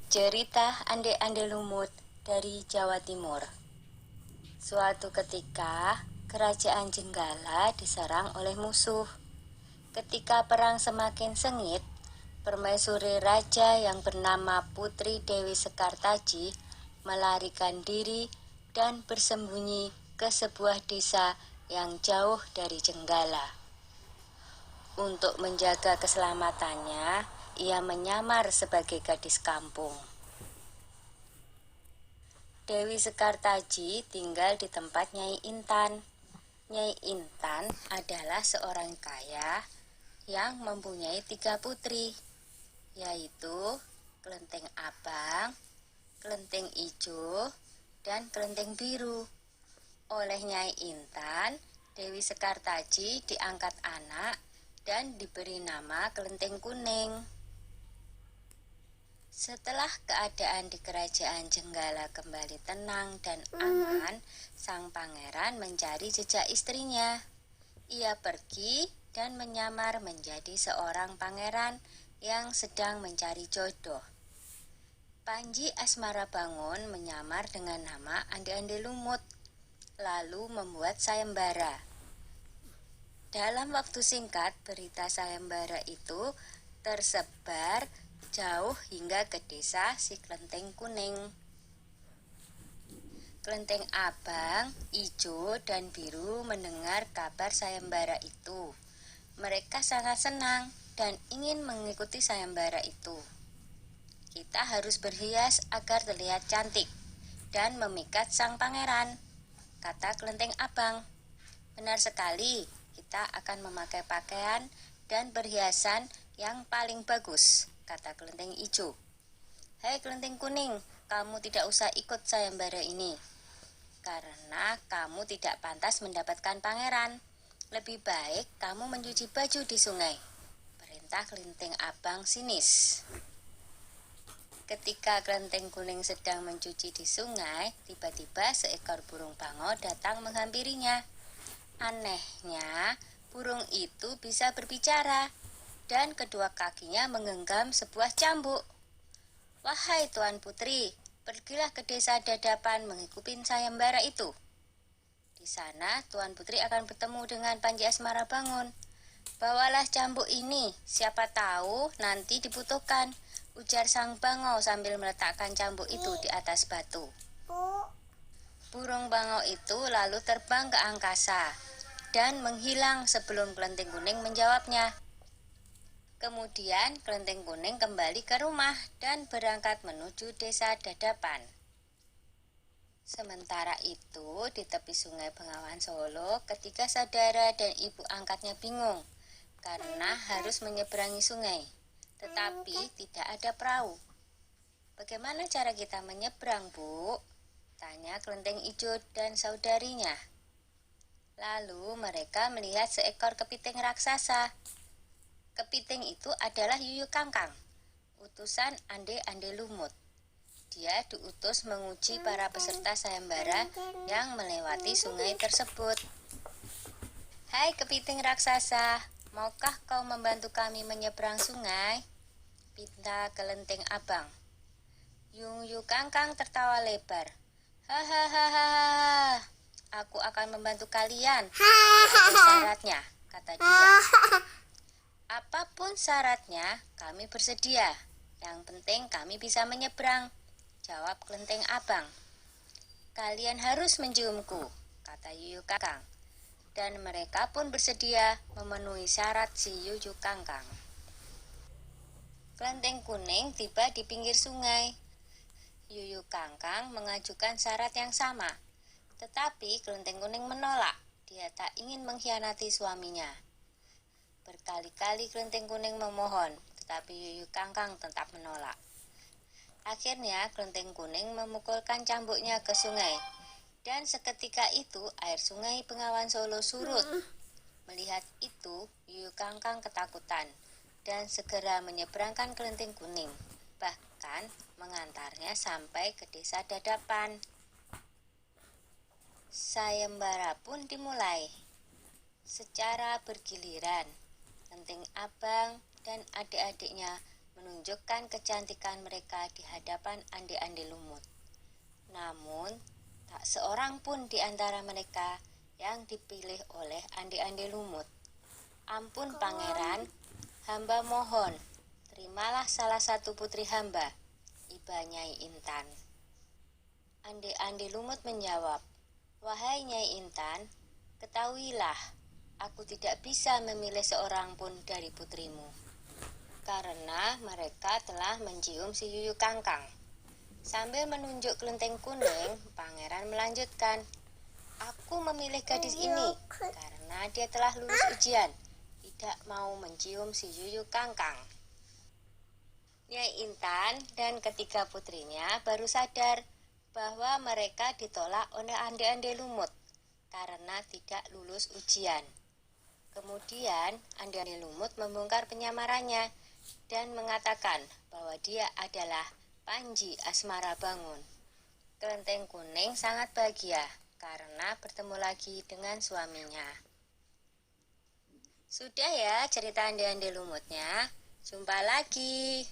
Cerita Ande-Ande Lumut dari Jawa Timur. Suatu ketika, kerajaan Jenggala diserang oleh musuh. Ketika perang semakin sengit, permaisuri raja yang bernama Putri Dewi Sekartaji melarikan diri dan bersembunyi ke sebuah desa yang jauh dari Jenggala. Untuk menjaga keselamatannya, ia menyamar sebagai gadis kampung. Dewi Sekartaji tinggal di tempat Nyai Intan. Nyai Intan adalah seorang kaya yang mempunyai 3 putri, yaitu Kelenteng Abang, Kelenteng Ijo, dan Kelenteng Biru. Oleh Nyai Intan, Dewi Sekartaji diangkat anak dan diberi nama Kelenteng Kuning. Setelah keadaan di kerajaan Jenggala kembali tenang dan aman, sang pangeran mencari jejak istrinya. Ia pergi dan menyamar menjadi seorang pangeran yang sedang mencari jodoh. Panji Asmarabangun menyamar dengan nama Ande-Ande Lumut, lalu membuat sayembara. Dalam waktu singkat, berita sayembara itu tersebar jauh hingga ke desa si Kelenteng Kuning. Kelenteng Abang, Ijo, dan Biru mendengar kabar sayembara itu. Mereka sangat senang dan ingin mengikuti sayembara itu. Kita harus berhias agar terlihat cantik dan memikat sang pangeran, kata Kelenteng Abang. Benar sekali, kita akan memakai pakaian dan perhiasan yang paling bagus, kata Kelenteng Ijo. Hai Kelenteng Kuning, kamu tidak usah ikut sayembara ini, karena kamu tidak pantas mendapatkan pangeran. Lebih baik kamu mencuci baju di sungai, perintah Kelenteng Abang sinis. Ketika Kelenteng Kuning sedang mencuci di sungai, tiba-tiba seekor burung bango datang menghampirinya. Anehnya, burung itu bisa berbicara dan kedua kakinya menggenggam sebuah cambuk. Wahai Tuan Putri, pergilah ke desa Dadapan mengikuti sayembara itu. Di sana Tuan Putri akan bertemu dengan Panji Asmarabangun. Bawalah cambuk ini, siapa tahu nanti dibutuhkan, ujar sang bango sambil meletakkan cambuk itu di atas batu. Burung bango itu lalu terbang ke angkasa dan menghilang sebelum Kelenteng Kuning menjawabnya. Kemudian Kelenteng Kuning kembali ke rumah dan berangkat menuju desa Dadapan. Sementara itu, di tepi sungai Bengawan Solo, ketiga saudara dan ibu angkatnya bingung karena harus menyeberangi sungai, tetapi tidak ada perahu. Bagaimana cara kita menyeberang, Bu? Tanya Kelenteng Ijo dan saudarinya. Lalu mereka melihat seekor kepiting raksasa. Kepiting itu adalah Yuyu Kangkang, utusan Ande-Ande Lumut. Dia diutus menguji para peserta sayembara yang melewati sungai tersebut. Hai kepiting raksasa, maukah kau membantu kami menyeberang sungai? Pinta Kelenteng Abang. Yuyu Kangkang tertawa lebar. Hahaha, aku akan membantu kalian. Apa syaratnya? Kata dia. Apapun syaratnya, kami bersedia. Yang penting kami bisa menyeberang, jawab Kelenteng Abang. Kalian harus menciumku, kata Yuyu Kangkang. Dan mereka pun bersedia memenuhi syarat si Yuyu Kangkang. Kelenteng Kuning tiba di pinggir sungai. Yuyu Kangkang mengajukan syarat yang sama, tetapi Kelenteng Kuning menolak. Dia tak ingin mengkhianati suaminya. Berkali-kali Kelenteng Kuning memohon, tetapi Yuyu Kangkang tetap menolak. Akhirnya Kelenteng Kuning memukulkan cambuknya ke sungai, dan seketika itu air sungai Bengawan Solo surut. Melihat itu, Yuyu Kangkang ketakutan dan segera menyeberangkan Kelenteng Kuning, bahkan mengantarnya sampai ke desa Dadapan. Sayembara pun dimulai. Secara bergiliran, Kelenteng Abang dan adik-adiknya menunjukkan kecantikan mereka di hadapan ande-ande lumut. Namun, tak seorang pun di antara mereka yang dipilih oleh ande-ande lumut. Ampun pangeran, hamba mohon, terimalah salah satu putri hamba, iba Nyai Intan. Ande-ande lumut menjawab, wahai Nyai Intan, ketahuilah, aku tidak bisa memilih seorang pun dari putrimu, karena mereka telah mencium si Yuyu Kangkang. Sambil menunjuk kelenteng kuning, pangeran melanjutkan, aku memilih gadis ini karena dia telah lulus ujian, tidak mau mencium si Yuyu Kangkang. Nyai Intan dan ketiga putrinya baru sadar bahwa mereka ditolak oleh ande-ande lumut karena tidak lulus ujian. Kemudian ande-ande lumut membongkar penyamarannya dan mengatakan bahwa dia adalah Panji Asmara Bangun. Kelenteng kuning sangat bahagia karena bertemu lagi dengan suaminya. Sudah ya cerita ande-ande lumutnya. Jumpa lagi.